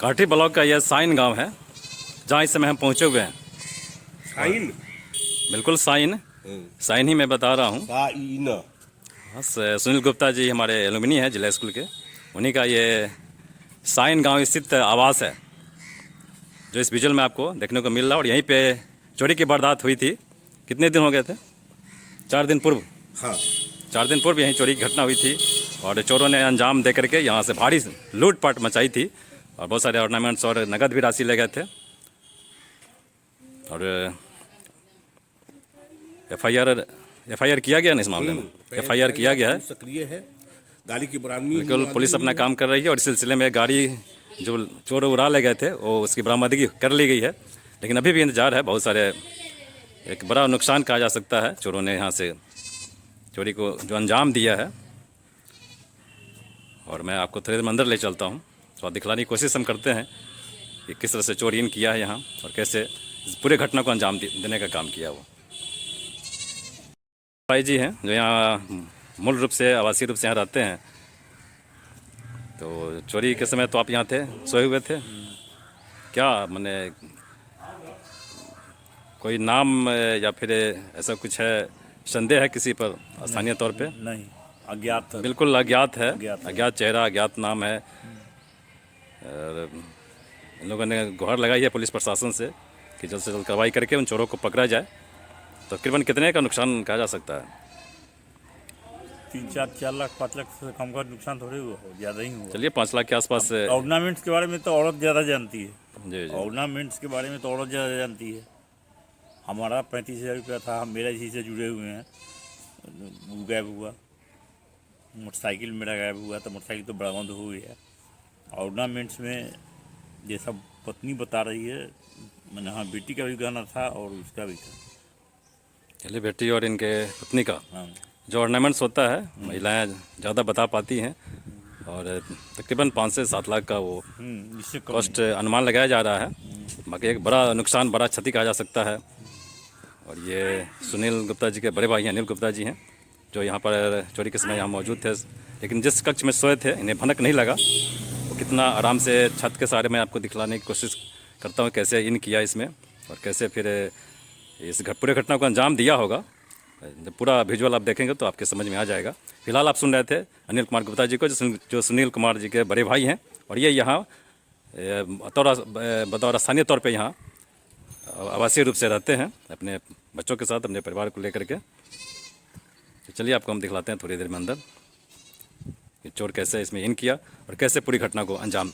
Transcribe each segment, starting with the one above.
काठी ब्लॉक का यह साइन गांव है, जहां इस समय हम पहुंचे हुए हैं। साइन बिल्कुल साइन साइन ही मैं बता रहा हूँ। साइन बस सुनील गुप्ता जी हमारे एलुमनी हैं जिला स्कूल के, उन्हीं का ये साइन गांव स्थित आवास है, जो इस विजुअल में आपको देखने को मिल रहा है। और यहीं पे चोरी की वारदात हुई थी। कितने दिन हो गए थे? 4 दिन पूर्व। हाँ 4 दिन पूर्व यहीं चोरी की घटना हुई थी और चोरों ने अंजाम दे करके यहाँ से भारी लूटपाट मचाई थी और बहुत सारे ऑर्नामेंट्स और नगद भी राशि ले गए थे। और एफआईआर किया गया ना इस मामले में? एफआईआर किया गया है। सक्रिय है, गाड़ी की बरामदगी बिल्कुल पुलिस अपना काम कर रही है और इस सिलसिले में गाड़ी जो चोर उड़ा ले गए थे वो उसकी बरामदगी कर ली गई है। लेकिन अभी भी इंतजार है, बहुत सारे एक बड़ा नुकसान कहा जा सकता है चोरों ने यहाँ से चोरी को जो अंजाम दिया है। और मैं आपको थोड़ी देर में अंदर ले चलता हूँ, थोड़ा दिखलाने की कोशिश हम करते हैं कि किस तरह से चोरी इन किया है यहाँ और कैसे इस पूरे घटना को अंजाम देने का काम किया। वो भाई जी हैं जो यहाँ मूल रूप से आवासीय रूप से यहाँ रहते हैं। तो चोरी के समय तो आप यहाँ थे, सोए हुए थे क्या? मैंने कोई नाम या फिर ऐसा कुछ है, संदेह है किसी पर स्थानीय तौर पे? नहीं, अज्ञात। बिल्कुल अज्ञात है, अज्ञात है। अज्ञात चेहरा, अज्ञात नाम है। और इन लोगों ने गुहार लगाई है पुलिस प्रशासन से कि जल्द से जल्द कार्रवाई करके उन चोरों को पकड़ा जाए। तो तकरीबन कितने का नुकसान कहा जा सकता है? 4 लाख 5 लाख से कम का नुकसान थोड़ी हुआ, ज़्यादा ही हुआ। चलिए 5 लाख के आसपास से। ऑर्नामेंट्स के बारे में तो औरत ज़्यादा जानती है। जी जी। ऑर्नामेंट्स के बारे में तो औरत ज़्यादा जानती है। हमारा 35,000 रुपया था, हम मेरा इसी से जुड़े हुए हैं। वो गायब हुआ, मोटरसाइकिल मेरा गायब हुआ, तो मोटरसाइकिल तो बरामद हो गई है। ऑर्नामेंट्स में जैसा पत्नी बता रही है, मैंने हाँ बेटी का भी गहना था और उसका भी था। चलिए बेटी और इनके पत्नी का हाँ जो ऑर्नामेंट्स होता है महिलाएं ज़्यादा बता पाती हैं, और तकरीबन 5 से 7 लाख का वो इससे कम कॉस्ट अनुमान लगाया जा रहा है। बाकी एक बड़ा नुकसान, बड़ा क्षति कहा जा सकता है। और ये सुनील गुप्ता जी के बड़े भाई हैं, अनिल गुप्ता जी हैं, जो यहाँ पर चोरी के समय यहाँ मौजूद थे। लेकिन जिस कक्ष में सोए थे इन्हें भनक नहीं लगा। वो कितना आराम से छत के सहारे में आपको दिखलाने की कोशिश करता हूँ कैसे इन किया इसमें और कैसे फिर इस पूरे घटना को अंजाम दिया होगा। जब पूरा विजुअल आप देखेंगे तो आपके समझ में आ जाएगा। फिलहाल आप सुन रहे थे अनिल कुमार गुप्ता जी को, जो सुनील कुमार जी के बड़े भाई हैं। और ये यहाँ बतौर स्थानीय तौर पे यहाँ आवासीय रूप से रहते हैं अपने बच्चों के साथ, अपने परिवार को लेकर के। तो चलिए आपको हम दिखलाते हैं थोड़ी देर में अंदर कि चोर कैसे इसमें इन किया और कैसे पूरी घटना को अंजाम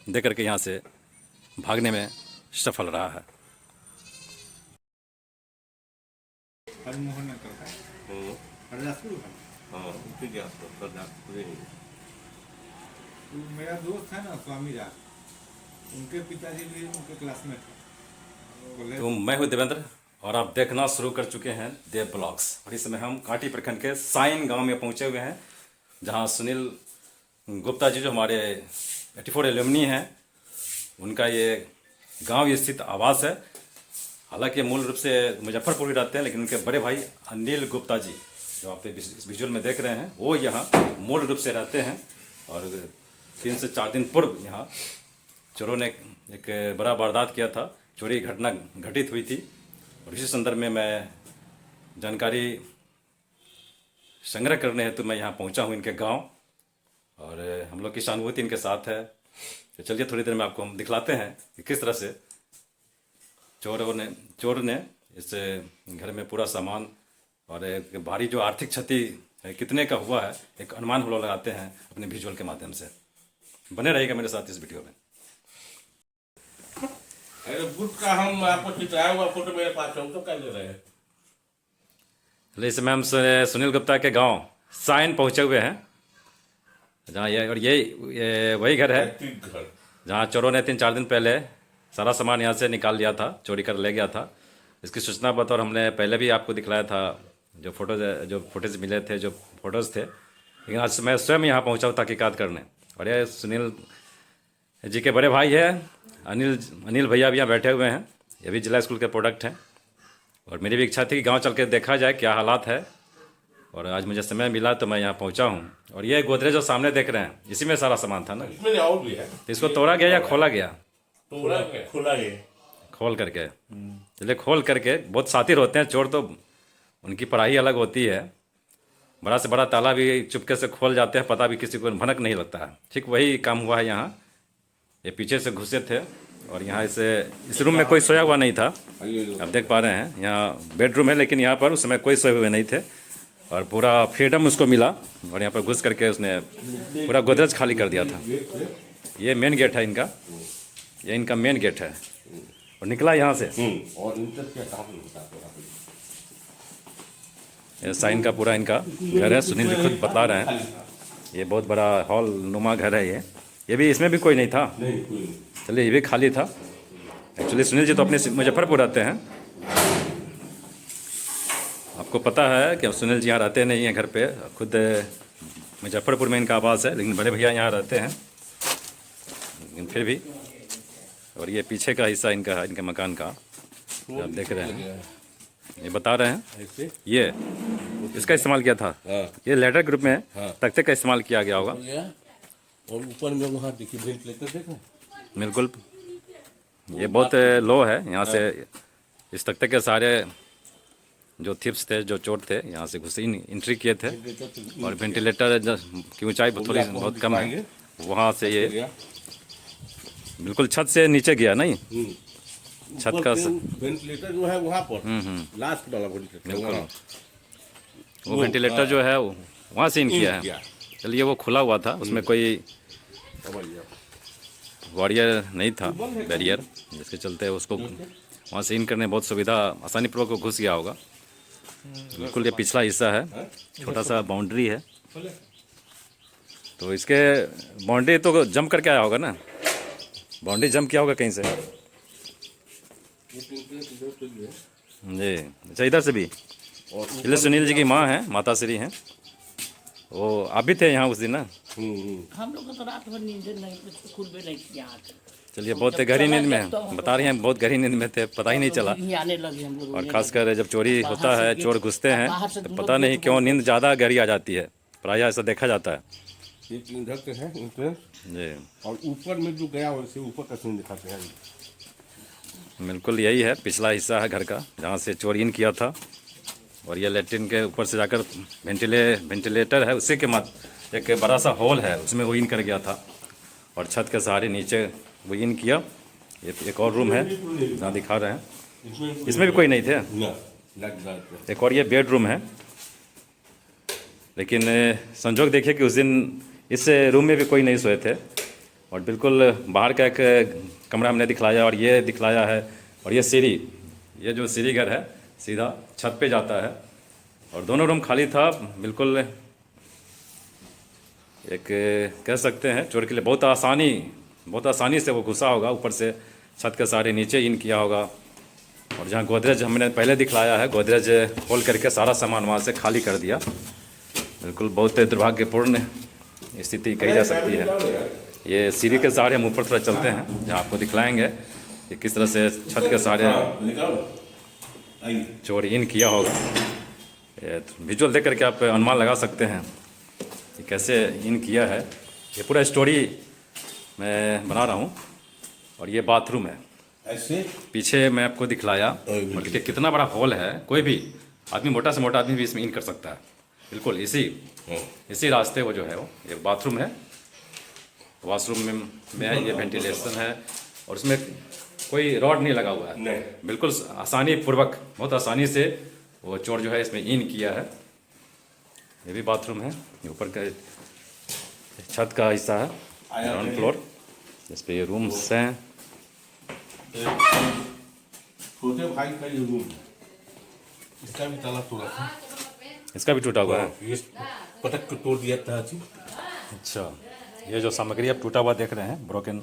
दे करके यहाँ से भागने में सफल रहा है। मेरा दोस्त है ना स्वामी राज, उनके पिताजी भी उनके क्लासमेट हैं। तो मैं हूँ देवेंद्र और आप देखना शुरू कर चुके हैं देव ब्लॉग्स। और इस समय हम कांटी प्रखंड के साइन गांव में पहुंचे हुए हैं, जहां सुनील गुप्ता जी जो हमारे 84 एलुमनी हैं, उनका ये गांव स्थित आवास है। हालांकि मूल रूप से मुजफ्फरपुर ही रहते हैं, लेकिन उनके बड़े भाई अनिल गुप्ता जी जो आप इस विजुअल में देख रहे हैं, वो यहाँ मूल रूप से रहते हैं। और 3 से 4 दिन पूर्व यहाँ चोरों ने एक बड़ा वारदात किया था, चोरी घटना घटित हुई थी। और इसी संदर्भ में मैं जानकारी संग्रह करने हेतु मैं यहाँ पहुँचा हूँ इनके गांव, और हम लोग की सहानुभूति इनके साथ है। तो चलिए थोड़ी देर में आपको हम दिखलाते हैं कि किस तरह से चोर ने इस घर में पूरा सामान और एक भारी जो आर्थिक क्षति कितने का हुआ है, एक अनुमान हम लोग लगाते हैं अपने विजुअल के माध्यम से। बने रहिएगा मेरे साथ इस वीडियो में। अरे बुट का हम आपको खिंचाया हुआ फोटो मेरे पास है, हम तो क्या ले रहे हैं। इस समय हम सुनील गुप्ता के गांव साइन पहुंचे हुए हैं, जहाँ ये वही घर है घर जहाँ चोरों ने 3-4 दिन पहले सारा सामान यहाँ से निकाल लिया था, चोरी कर ले गया था। इसकी सूचना बतौर हमने पहले भी आपको दिखलाया था, जो फोटोज मिले थे, जो फोटोज़ थे। लेकिन आज मैं स्वयं यहाँ पहुँचा हूँ तहकीकात करने। और ये सुनील जी के बड़े भाई है अनिल भैया भी यहाँ बैठे हुए हैं, ये भी जिला स्कूल के प्रोडक्ट हैं। और मेरी भी इच्छा थी कि गांव चल के देखा जाए क्या हालात है और आज मुझे समय मिला तो मैं यहाँ पहुँचा हूँ। और ये गोदरेज जो सामने देख रहे हैं इसी में सारा सामान था ना, इसमें और भी है। तो इसको तोड़ा गया या खोला गया? तोड़ा गया। खुला गया। खोल करके, चलिए खोल करके। बहुत शातिर होते हैं चोर, तो उनकी पढ़ाई अलग होती है। बड़ा से बड़ा ताला भी चुपके से खोल जाते हैं, पता भी किसी को भनक नहीं लगता है। ठीक वही काम हुआ है यहाँ। ये पीछे से घुसे थे और यहाँ इस रूम में कोई सोया हुआ नहीं था। आप देख पा रहे हैं यहाँ बेडरूम है, लेकिन यहाँ पर उस समय कोई सोए हुए नहीं थे और पूरा फ्रीडम उसको मिला। और यहाँ पर घुस करके उसने पूरा गोदरेज खाली कर दिया था। ये मेन गेट है इनका, ये इनका मेन गेट है। और निकला यहाँ से। और इंटर क्या कहाँ पे होता है? ये साइन का पूरा इनका घर है, सुनील जी खुद बता रहे हैं। ये बहुत बड़ा हॉल नुमा घर है ये भी, इसमें भी कोई नहीं था। नहीं, कोई नहीं। चलिए ये भी खाली था। एक्चुअली सुनील जी तो अपने मुजफ्फरपुर रहते हैं। आपको पता है कि सुनील जी यहाँ रहते नहीं हैं घर पे, खुद मुजफ्फरपुर में इनका आवास है, लेकिन बड़े भैया यहाँ रहते हैं। लेकिन फिर भी, और ये पीछे का हिस्सा इनका है, इनके मकान का, जो आप देख रहे हैं। ये बता रहे हैं ऐसे ये इसका इस्तेमाल किया था। ये लेटर ग्रुप में तख्ते का इस्तेमाल किया गया होगा। गया। और ऊपर में वहाँ देखिए वेंटिलेटर देखो। बिल्कुल, ये बहुत लो है। यहाँ से इस तख्ते के सारे जो थिप्स थे, जो चोर थे, यहाँ से घुसे एंट्री किए थे। और वेंटिलेटर की ऊंचाई थोड़ी बहुत कम है, वहाँ से ये बिल्कुल छत से नीचे गया नहीं। छत का वेंटिलेटर जो है वहाँ पर लास्ट वाला वेंटिलेटर वहाँ। वो वेंटिलेटर जो है वहाँ से इन किया है। चलिए वो खुला हुआ था, उसमें कोई वॉरियर नहीं था, बैरियर, जिसके चलते उसको वहाँ से इन करने बहुत सुविधा, आसानी पूर्वक वो घुस गया होगा। बिल्कुल ये पिछला हिस्सा है, छोटा सा बाउंड्री है। तो इसके बाउंड्री तो जंप करके आया होगा ना, बाउंड्री जंप किया होगा कहीं से जी। अच्छा, इधर से भी। इसलिए सुनील जी की माँ है, माता श्री हैं, वो आप भी थे यहाँ उस दिन ना? हम लोग को तो रात भर नींद नहीं, खुल भी नहीं किया। चलिए बहुत गहरी नींद में, बता रही हैं बहुत गहरी नींद में थे, पता ही नहीं चला। आने लगे हम लोग। और खासकर जब चोरी होता है, चोर घुसते हैं, तो पता नहीं क्यों नींद ज़्यादा गहरी आ जाती है, प्रायः ऐसा देखा जाता है ये इधर के है इंट्रेंस। जी। और ऊपर में जो गया वैसे ऊपर का सीन दिखाते हैं। बिल्कुल यही है, पिछला हिस्सा है घर का, जहाँ से चोरी इन किया था। और ये लेट्रिन के ऊपर से जाकर वेंटिलेटर है, उसी के मध्य एक बड़ा सा हॉल है, उसमें वो इन कर गया था। और छत के सहारे नीचे वो इन किया। ये एक और रूम है जहाँ दिखा रहे हैं, इसमें भी कोई नहीं थे। एक और ये बेडरूम है, लेकिन संजोग देखिए कि उस दिन इस रूम में भी कोई नहीं सोए थे। और बिल्कुल बाहर का एक कमरा हमने दिखलाया और ये दिखलाया है। और ये सीढ़ी, ये जो सीढ़ी घर है सीधा छत पे जाता है। और दोनों रूम खाली था, बिल्कुल एक कह सकते हैं चोर के लिए बहुत आसानी से वो घुसा होगा, ऊपर से छत के सारे नीचे इन किया होगा। और जहाँ गोदरेज हमने पहले दिखलाया है, गोदरेज खोल करके सारा सामान वहाँ से खाली कर दिया। बिल्कुल बहुत दुर्भाग्यपूर्ण स्थिति कही जा सकती है। ये सीढ़ी के सहारे हम ऊपर थोड़ा चलते हैं, जहाँ आपको दिखलाएंगे कि किस तरह से छत के सहारे चोर इन किया होगा। विजुअल देख करके आप अनुमान लगा सकते हैं कि कैसे इन किया है। ये पूरा स्टोरी मैं बना रहा हूँ। और ये बाथरूम है, ऐसे पीछे मैं आपको दिखलाया। और देखिए कितना बड़ा हॉल है, कोई भी आदमी, मोटा से मोटा आदमी भी इसमें इन कर सकता है। बिल्कुल इसी रास्ते वो जो है वो ये बाथरूम है। वॉशरूम में है, ये वेंटिलेशन है। और उसमें कोई रॉड नहीं लगा हुआ है, बिल्कुल आसानी पूर्वक, बहुत आसानी से वो चोर जो है इसमें इन किया है। ये भी बाथरूम है, ये ऊपर का छत का हिस्सा है, ग्राउंड फ्लोर, जिस पे ये रूम्स हैं। छोटे भाई का ये रूम है, इसका भी ताला तोड़ा था। इसका भी टूटा हुआ है। ये पटक के तोड़ दिया था जी। अच्छा, ये जो सामग्री आप टूटा हुआ देख रहे हैं, ब्रोकन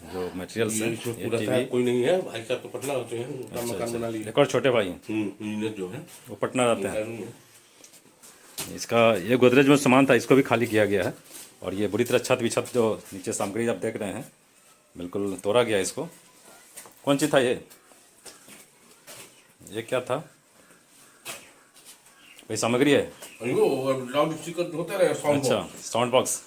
जो मटेरियल्स ये हैं, इसमें ये पूरा था, टीवी। कोई नहीं है। भाई साहब तो पटना होते हैं, उनका मकान बना लिया। एक और छोटे भाई हैं, इंजीनियर जो है वो पटना रहते हैं। इसका ये गोदरेज में सामान था, इसको भी खाली किया गया है। और ये बुरी तरह छत जो नीचे सामग्री आप देख रहे हैं, बिल्कुल तोड़ा गया इसको। कौन सी था ये क्या था? भाई सामग्री है। वो लाउड स्पीकर होता है साउंड अच्छा, साउंड बॉक्स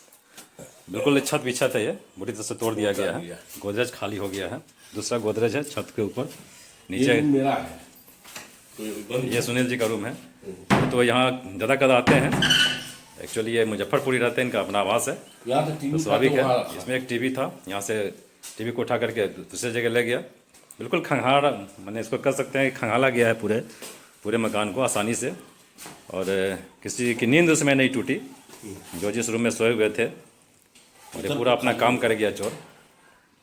बिल्कुल छत बिछा था, ये बुरी तरह से तोड़ दिया गया है। दिया। गोदरेज खाली हो गया है, दूसरा गोदरेज है छत के ऊपर ये नीचे। रूम मेरा है तो ये बंद ये सुनील जी का रूम है। तो यहाँ ज़्यादा कद आते हैं, एक्चुअली ये मुजफ्फरपुरी रहते हैं, इनका अपना आवास है। यहाँ से टीवी स्वाभाविक है, इसमें एक टीवी था, यहाँ से टीवी को उठा करके दूसरी जगह ले गया। बिल्कुल खंगाल, मैंने इसको कह सकते हैं खंगाला गया है पूरे मकान को आसानी से, और किसी की नींद उसमें नहीं टूटी जो जिस रूम में सोए हुए थे। और ये पूरा अपना काम कर गया चोर।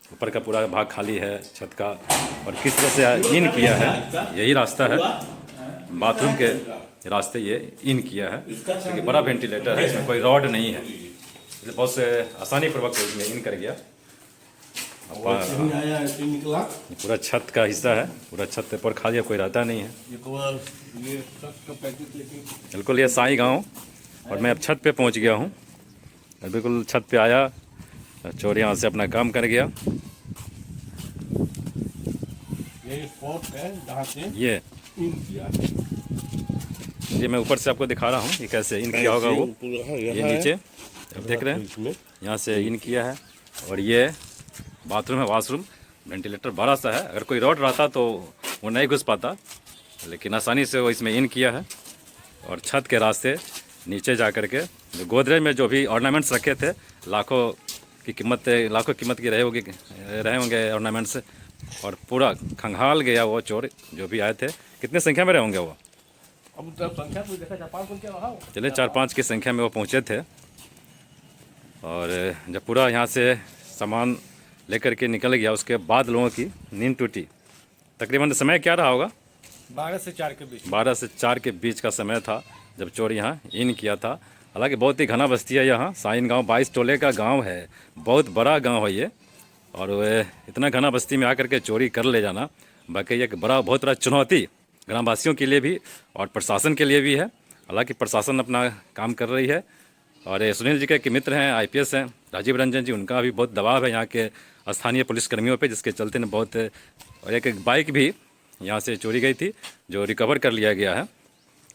ऊपर का पूरा भाग खाली है छत का, और किस तरह से इन किया है, यही रास्ता है बाथरूम के रास्ते, ये इन किया है क्योंकि बड़ा वेंटिलेटर है, इसमें कोई रॉड नहीं है, इसलिए बहुत से आसानी पूर्वक इसमें इन कर गया। नहीं आया ऐसे निकला। ये पूरा छत का हिस्सा है, पूरा छत पे पर खाली है, कोई रहता नहीं है। ये ट्रक का पैकेट लेके बिल्कुल ये साई गांव, और मैं अब छत पे पहुंच गया हूं। और बिल्कुल छत पे आया, चोर यहाँ से अपना काम कर गया। ये स्पॉट है जहाँ से ये इन किया है। ये मैं ऊपर से आपको दिखा रहा हूँ ये कैसे इन किया होगा वो। ये नीचे अब देख रहे हैं, इसमें यहाँ से इन किया है, और ये बाथरूम है, वॉशरूम। वेंटिलेटर बड़ा सा है, अगर कोई रॉड रहता तो वो नहीं घुस पाता, लेकिन आसानी से वो इसमें इन किया है। और छत के रास्ते नीचे जा कर के जो गोदरेज में जो भी ऑर्नामेंट्स रखे थे, लाखों की कीमत की रहे होंगे ऑर्नामेंट्स, और पूरा खंगाल गया वो चोर जो भी आए थे। कितने संख्या में रहे होंगे वो? अब तब संख्या कोई देखा 4-5 संख्या रहा। चले 4-5 की संख्या में वो पहुँचे थे। और जब पूरा यहाँ से सामान लेकर के निकल गया, उसके बाद लोगों की नींद टूटी। तकरीबन समय क्या रहा होगा? 12 से 4 के बीच। 12 से 4 के बीच का समय था जब चोर यहाँ इन किया था। हालांकि बहुत ही घना बस्ती है यहाँ, साइन गांव 22 टोले का गांव है, बहुत बड़ा गांव है ये। और वह इतना घना बस्ती में आकर के चोरी कर ले जाना बाकी एक बहुत बड़ा चुनौती ग्रामवासियों के लिए भी और प्रशासन के लिए भी है। हालांकि प्रशासन अपना काम कर रही है। और ये सुनील जी के मित्र हैं, IPS हैं राजीव रंजन जी, उनका भी बहुत दबाव है यहाँ के स्थानीय पुलिसकर्मियों पे, जिसके चलते न बहुत। और एक बाइक भी यहाँ से चोरी गई थी जो रिकवर कर लिया गया है,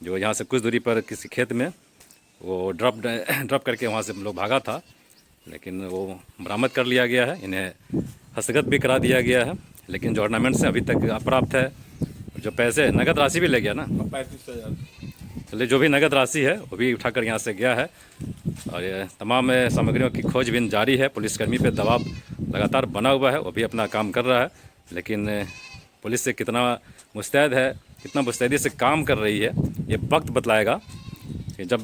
जो यहाँ से कुछ दूरी पर किसी खेत में वो ड्रॉप करके वहाँ से लोग भागा था, लेकिन वो बरामद कर लिया गया है। इन्हें हस्तगत भी करा दिया गया है, लेकिन जो ऑर्नामेंट्स अभी तक अप्राप्त है। जो पैसे नगद राशि भी ले गया ना, 35,000। चलिए जो भी नगद राशि है वो भी उठाकर यहाँ से गया है। और ये तमाम सामग्रियों की खोजबीन जारी है। पुलिसकर्मी पे दबाव लगातार बना हुआ है, वो भी अपना काम कर रहा है, लेकिन पुलिस से कितना मुस्तैद है, कितना मुस्तैदी से काम कर रही है, ये वक्त बतलाएगा कि जब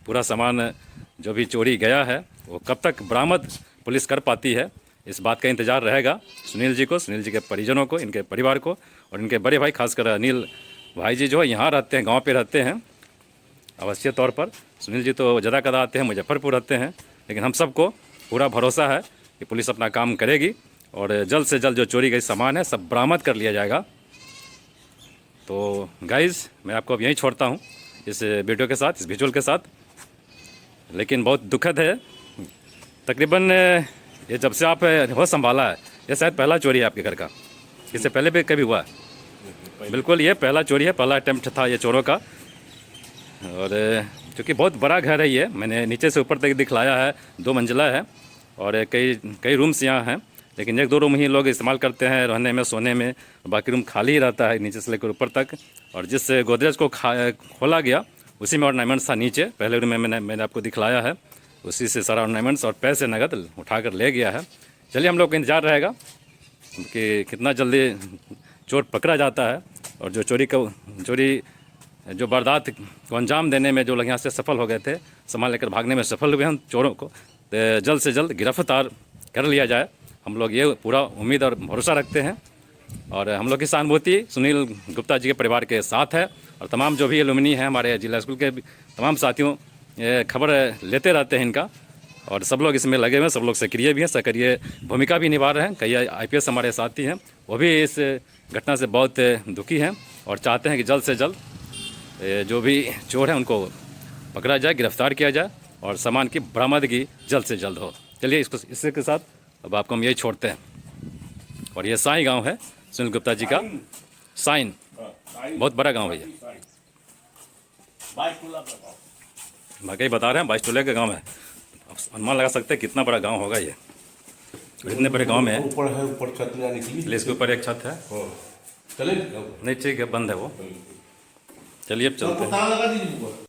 पूरा सामान जो भी चोरी गया है वो कब तक बरामद पुलिस कर पाती है। इस बात का इंतज़ार रहेगा सुनील जी को, सुनील जी के परिजनों को, इनके परिवार को, और इनके बड़े भाई खासकर अनिल भाई जी जो है यहाँ रहते हैं, गांव पे रहते हैं अवश्य तौर पर। सुनील जी तो ज़्यादा कदा आते हैं, मुजफ्फरपुर रहते हैं, लेकिन हम सबको पूरा भरोसा है कि पुलिस अपना काम करेगी और जल्द से जल्द जो चोरी गई सामान है सब बरामद कर लिया जाएगा। तो गाइज़ मैं आपको अब यहीं छोड़ता हूँ इस वीडियो के साथ, इस विजुअल के साथ। लेकिन बहुत दुखद है, तकरीबन ये जब से आप होश संभाला है, ये शायद पहला चोरी है आपके घर का। इससे पहले भी कभी हुआ है? बिल्कुल ये पहला चोरी है, पहला अटैम्प्ट था ये चोरों का। और क्योंकि बहुत बड़ा घर है ये, मैंने नीचे से ऊपर तक दिखलाया है, 2 मंजिला है और कई रूम्स यहाँ हैं, लेकिन 1-2 रूम ही लोग इस्तेमाल करते हैं रहने में, सोने में, बाकी रूम खाली ही रहता है नीचे से लेकर ऊपर तक। और जिस गोदरेज को खोला गया उसी में ऑर्नामेंट्स था नीचे, पहले रूम में मैंने आपको दिखलाया है, उसी से सारा ऑर्नामेंट्स और पैसे नगद उठाकर ले गया है। चलिए हम लोग का इंतज़ार रहेगा कि कितना जल्दी चोर पकड़ा जाता है, और जो चोरी जो वारदात को अंजाम देने में जो लोग यहाँ से सफल हो गए थे, सामान लेकर भागने में सफल हुए हैं चोरों को, तो जल्द से जल्द गिरफ्तार कर लिया जाए। हम लोग ये पूरा उम्मीद और भरोसा रखते हैं, और हम लोग की सहानुभूति सुनील गुप्ता जी के परिवार के साथ है, और तमाम जो भी एलुमनी हैं हमारे जिला स्कूल के तमाम साथियों खबर लेते रहते हैं इनका, और सब लोग इसमें लगे हुए हैं, सब लोग सक्रिय भी हैं, सक्रिय भूमिका भी निभा रहे हैं। कई IPS हमारे साथी हैं, वो भी इस घटना से बहुत दुखी हैं और चाहते हैं कि जल्द से जल्द जो भी चोर हैं उनको पकड़ा जाए, गिरफ्तार किया जाए और सामान की बरामदगी जल्द से जल्द हो। चलिए इसके साथ अब आपको हम यही छोड़ते हैं। और ये साई गांव है सुनील गुप्ता जी का, साइन बहुत बड़ा गांव है ये। बाईस टोला बताओ। वाकई बता रहे हैं 22 टोले का गांव है। अब अनुमान लगा सकते हैं कितना बड़ा गांव होगा ये। इतने बड़े गांव में है, ऊपर है, ऊपर छत में निकली। इसलिए इसके ऊपर एक छत है। हाँ। चले नहीं ठीक है, बंद है वो। चलिए अब चलते हैं। ताला लगा दीजिए ऊपर।